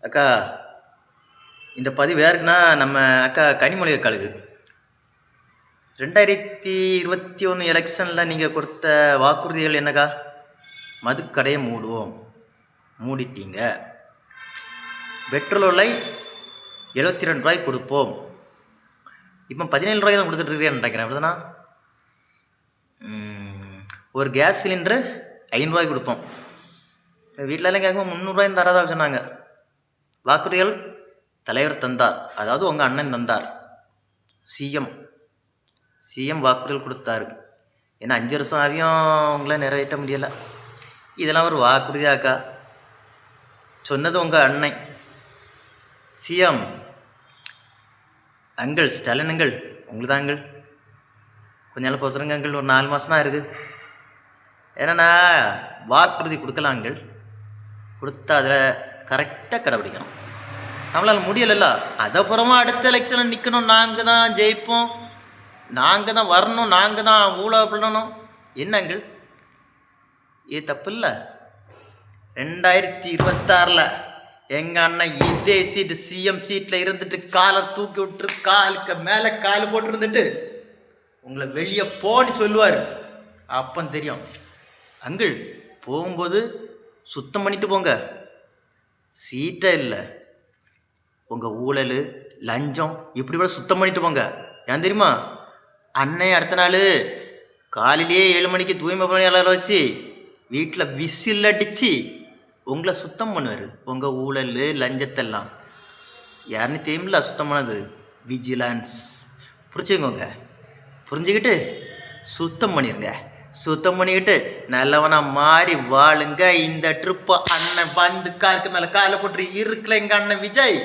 அக்கா, இந்த பதிவு யாருக்குன்னா நம்ம அக்கா கனிமொழி அக்காளுக்கு 2021 எலெக்ஷனில் நீங்கள் கொடுத்த வாக்குறுதிகள் என்னக்கா? மதுக்கடையை மூடுவோம், மூடிட்டீங்க. பெட்ரோல் விலை 72 ரூபாய்க்கு கொடுப்போம், இப்போ 17 ரூபாய் தான் கொடுத்துட்ருக்கேன்னு நினைக்கிறேன், அப்படிதானா? ஒரு கேஸ் சிலிண்டரு 5 ரூபாய்க்கு கொடுப்போம். வீட்டிலலாம் கேட்கும் 300 ரூபாயும் தரதா சொன்னாங்க. வாக்குறுதிகள் தலைவர் தந்தார், அதாவது உங்கள் அண்ணன் தந்தார். சிஎம் வாக்குறுதிகள் கொடுத்தாரு. ஏன்னா 5 வருஷம் ஆகியும் உங்களை நிறைவேற்ற முடியலை. இதெல்லாம் ஒரு வாக்குறுதியாக்கா? சொன்னது உங்கள் அண்ணன் சிஎம் அங்கிள் ஸ்டாலின் அங்கிள், உங்களுக்கு தான் அங்கிள். கொஞ்ச நாள் பொறுத்துருங்க அங்கிள், ஒரு 4 மாதம் தான் இருக்குது. ஏன்னா வாக்குறுதி கொடுக்கலாம் அங்கிள், கொடுத்தா அதில் கரெக்டாக கடைப்பிடிக்கணும். நம்மளால் முடியலைல்ல, அதப்புறமா அடுத்த எலெக்ஷனில் நிற்கணும், நாங்கள் தான் ஜெயிப்போம், நாங்கள் தான் வரணும், நாங்கள் தான் ஊழ பண்ணணும். என்னங்கள் இது தப்பு இல்லை? 2026 எங்கள் அண்ணன் இதே சீட்டு சிஎம் சீட்டில் இருந்துட்டு காலை தூக்கி விட்டு காலுக்கு மேலே கால் போட்டு இருந்துட்டு உங்களை வெளியே போன்னு சொல்லுவார். அப்போ தெரியும் அங்கிள், போகும்போது சுத்தம் பண்ணிட்டு போங்க, சீட்டே இல்லை, உங்கள் ஊழல் லஞ்சம் இப்படி கூட சுத்தம் பண்ணிட்டு போங்க. ஏன் தெரியுமா? அன்னை அடுத்த நாள் காலையிலேயே 7 மணிக்கு தூய்மை பணியாளர் வச்சு வீட்டில் விசில் அடித்து உங்களை சுத்தம் பண்ணுவார். உங்கள் ஊழல் லஞ்சத்தெல்லாம் யாருன்னு தெரியுமில்ல சுத்தம் பண்ணது? விஜிலன்ஸ். புரிஞ்சுக்கோங்க, புரிஞ்சுக்கிட்டு சுத்தம் பண்ணிடுங்க. சுத்தம் பண்ணிக்கிட்டு நல்லவனாக மாறி வாழுங்க. இந்த ட்ரிப்பு அண்ணன் வந்து காலுக்கு மேலே காலை போட்டு இருக்கல எங்கள் அண்ணன் விஜய்.